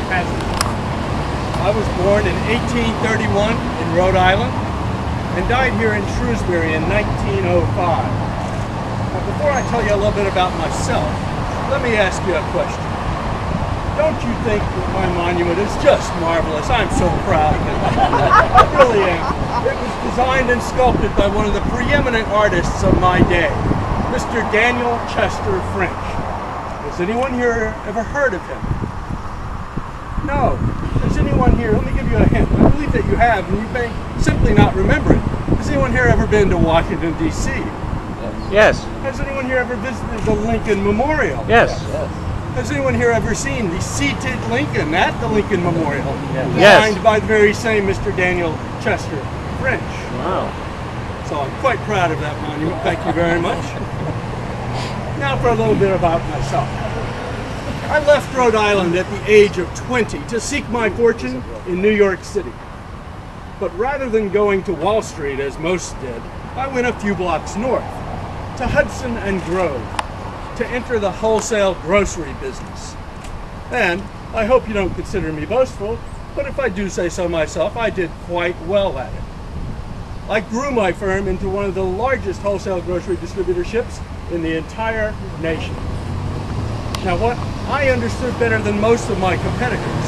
hazard. I was born in 1831 in Rhode Island and died here in Shrewsbury in 1905. Now, before I tell you a little bit about myself, let me ask you a question. Don't you think that my monument is just marvelous? I'm so proud of it. I really am. It was designed and sculpted by one of the preeminent artists of my day, Mr. Daniel Chester French. Has anyone here ever heard of him? No. Has anyone here, let me give you a hint. I believe that you have, and you may simply not remember it. Has anyone here ever been to Washington, D.C.? Yes. Has anyone here ever visited the Lincoln Memorial? Yes. Has anyone here ever seen the seated Lincoln at the Lincoln Memorial? Yes. Designed by the very same Mr. Daniel Chester French. Wow. So I'm quite proud of that monument. Thank you very much. Now for a little bit about myself. I left Rhode Island at the age of 20 to seek my fortune in New York City. But rather than going to Wall Street as most did, I went a few blocks north to Hudson and Grove to enter the wholesale grocery business. And I hope you don't consider me boastful, but if I do say so myself, I did quite well at it. I grew my firm into one of the largest wholesale grocery distributorships in the entire nation. Now, what I understood better than most of my competitors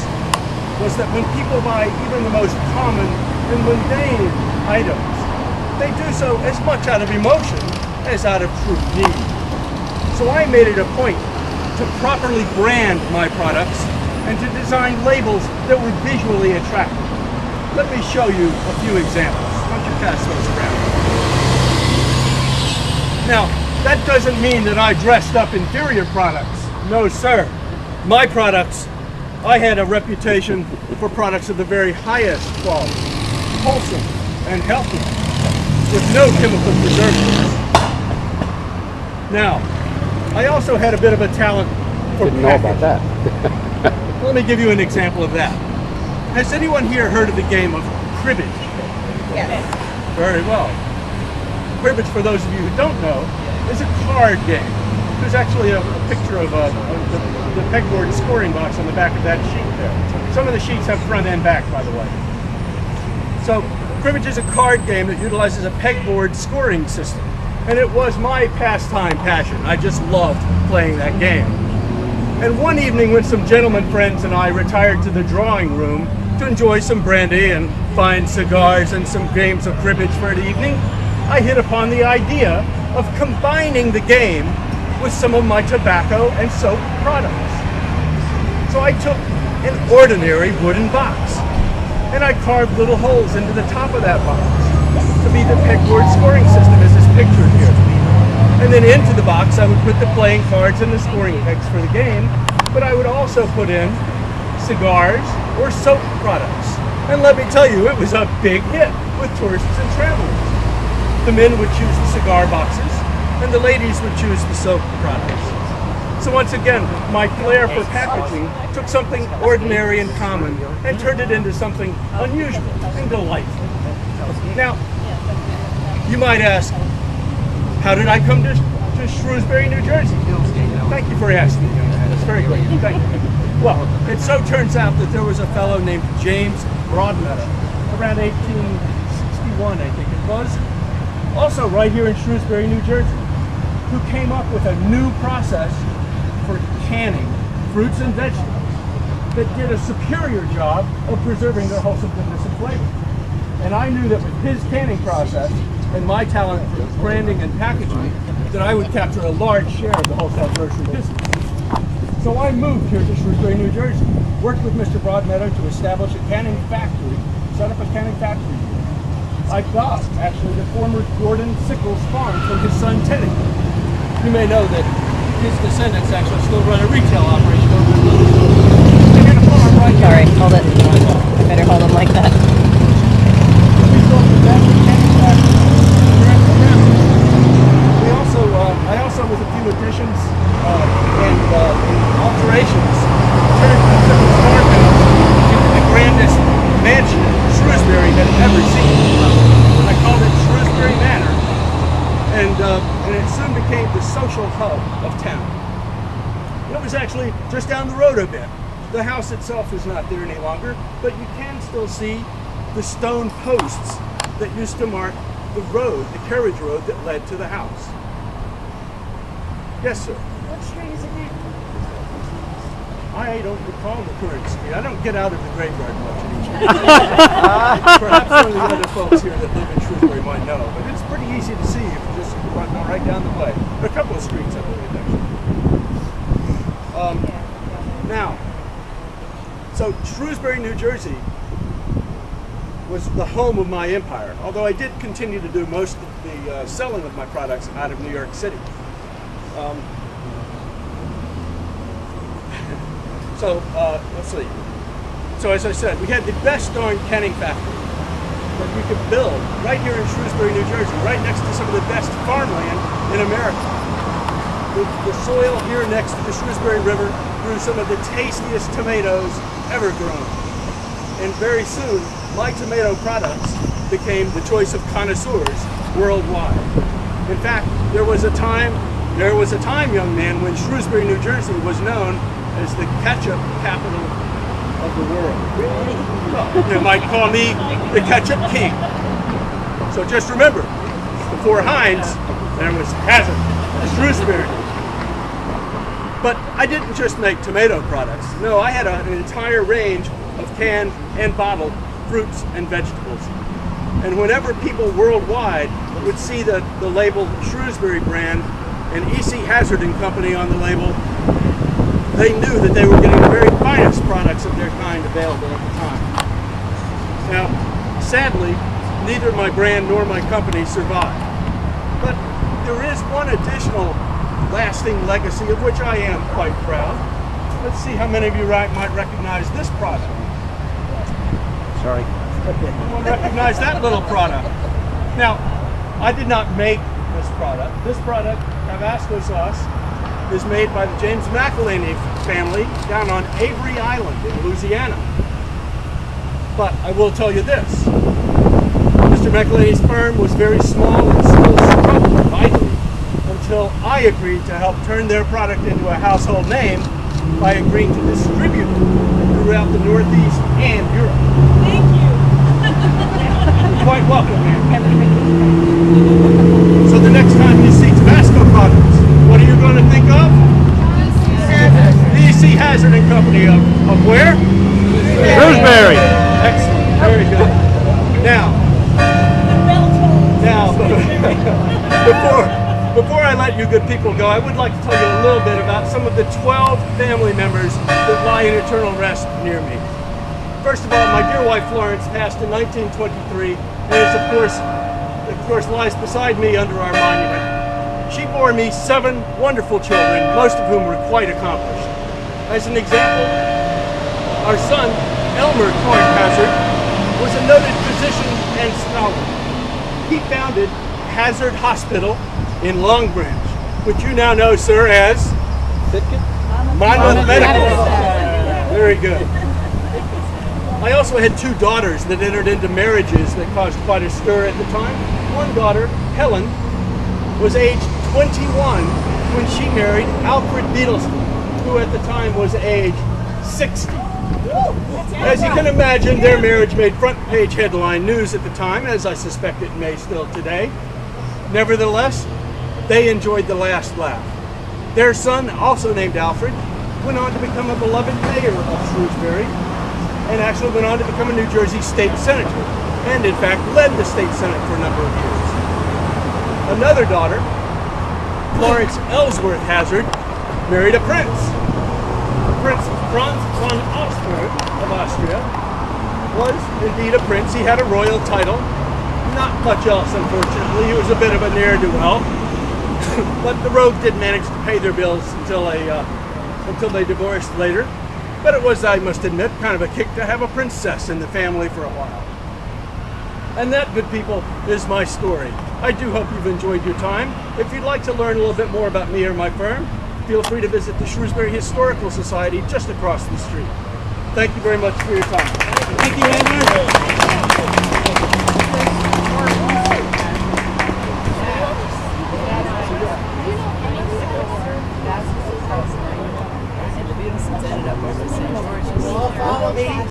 was that when people buy even the most common and mundane items, they do so as much out of emotion as out of true need. So I made it a point to properly brand my products and to design labels that were visually attractive. Let me show you a few examples. Why don't you pass those around? Now, that doesn't mean that I dressed up inferior products. No, sir. My products, I had a reputation for products of the very highest quality, wholesome and healthy, with no chemical preservatives. Now, I also had a bit of a talent for Didn't know about that. Let me give you an example of that. Has anyone here heard of the game of cribbage? Yes. Very well. Cribbage, for those of you who don't know, is a card game. There's actually a picture of the pegboard scoring box on the back of that sheet there. Some of the sheets have front and back, by the way. So, cribbage is a card game that utilizes a pegboard scoring system. And it was my pastime passion. I just loved playing that game. And one evening when some gentlemen friends and I retired to the drawing room to enjoy some brandy and fine cigars and some games of cribbage for the evening, I hit upon the idea of combining the game with some of my tobacco and soap products. So I took an ordinary wooden box and I carved little holes into the top of that box to be the pegboard scoring system as is pictured here. And then into the box I would put the playing cards and the scoring pegs for the game, but I would also put in cigars or soap products. And let me tell you, it was a big hit with tourists and travelers. The men would choose the cigar boxes and the ladies would choose the soap products. So once again, my flair for packaging took something ordinary and common and turned it into something unusual and delightful. Now, you might ask, how did I come to Shrewsbury, New Jersey? Thank you for asking. That's very great. Thank you. Well, it so turns out that there was a fellow named James Broadmeadow, around 1861, I think it was, also right here in Shrewsbury, New Jersey, who came up with a new process for canning fruits and vegetables that did a superior job of preserving their wholesome goodness and flavor. And I knew that with his canning process and my talent for branding and packaging, that I would capture a large share of the wholesale grocery business. So I moved here to Shrewsbury, New Jersey, worked with Mr. Broadmeadow to establish a canning factory, set up a canning factory here. I got, actually, the former Gordon Sickles farm from his son Teddy. You may know that his descendants actually still run a retail operation over in Louisville. They had a farm right here. Sorry, hold it. I better hold them like that. I also, with a few additions and alterations, turned the Sickles farm into the grandest mansion Shrewsbury had ever seen. I called it Shrewsbury Manor, and it soon became the social hub of town. It was actually just The house itself is not there any longer, but you can still see the stone posts that used to mark the road, the carriage road that led to the house. Yes, sir. What street is it now? I don't recall the current street. I don't get out of the graveyard much anymore. Perhaps some of the other folks here that live in Shrewsbury might know, but it's pretty easy to see if you just run right down the way. There are a couple of streets I believe actually. Now, so Shrewsbury, New Jersey was the home of my empire, although I did continue to do most of the selling of my products out of New York City. Let's see. So as I said, we had the best darn canning factory that you could build right here in Shrewsbury, New Jersey, right next to some of the best farmland in America. The soil here next to the Shrewsbury River grew some of the tastiest tomatoes ever grown. And very soon, my tomato products became the choice of connoisseurs worldwide. In fact, there was a time, young man, when Shrewsbury, New Jersey was known as the ketchup capital of the world. Well, they might call me the ketchup king. So just remember, before Heinz, there was Hazard, Shrewsbury. But I didn't just make tomato products. No, I had an entire range of canned and bottled fruits and vegetables. And whenever people worldwide would see the label Shrewsbury brand and E.C. Hazard and Company on the label, they knew that they were getting the very finest products of their kind available at the time. Now, sadly, neither my brand nor my company survived. But there is one additional lasting legacy of which I am quite proud. Let's see how many of you might recognize this product. Sorry. Everyone recognize that little product. Now, I did not make this product. This product, Tabasco sauce, is made by the James McElhaney family down on Avery Island in Louisiana. But I will tell you this. Mr. McElhaney's firm was very small and still struggled vitally until I agreed to help turn their product into a household name by agreeing to distribute it throughout the Northeast and Europe. Thank you. You're quite welcome, man. So the next time you see Tabasco products, what are you going to think of? E.C. Hazard and Company of where? Shrewsbury. Excellent. Very good. Now, before I let you good people go, I would like to tell you a little bit about some of the 12 family members that lie in eternal rest near me. First of all, my dear wife Florence passed in 1923, and is of course lies beside me under our monument. She bore me 7 wonderful children, most of whom were quite accomplished. As an example, our son, Elmer Clark Hazard, was a noted physician and scholar. He founded Hazard Hospital in Long Branch, which you now know, sir, as Monmouth Medical. Very good. I also had 2 daughters that entered into marriages that caused quite a stir at the time. One daughter, Helen, was aged 21 when she married Alfred Beatleston, who at the time was age 60. As you can imagine, their marriage made front-page headline news at the time, as I suspect it may still today. Nevertheless, they enjoyed the last laugh. Their son, also named Alfred, went on to become a beloved mayor of Shrewsbury, and actually went on to become a New Jersey state senator, and in fact led the state senate for a number of years. Another daughter, Florence Ellsworth Hazard, married a prince. Prince Franz von Augsburg of Austria was indeed a prince. He had a royal title. Not much else, unfortunately. He was a bit of a ne'er-do-well. But the rogue did manage to pay their bills until they divorced later. But it was, I must admit, kind of a kick to have a princess in the family for a while. And that, good people, is my story. I do hope you've enjoyed your time. If you'd like to learn a little bit more about me or my firm, feel free to visit the Shrewsbury Historical Society just across the street. Thank you very much for your time. Thank you, Andrew. ended up mostly saying.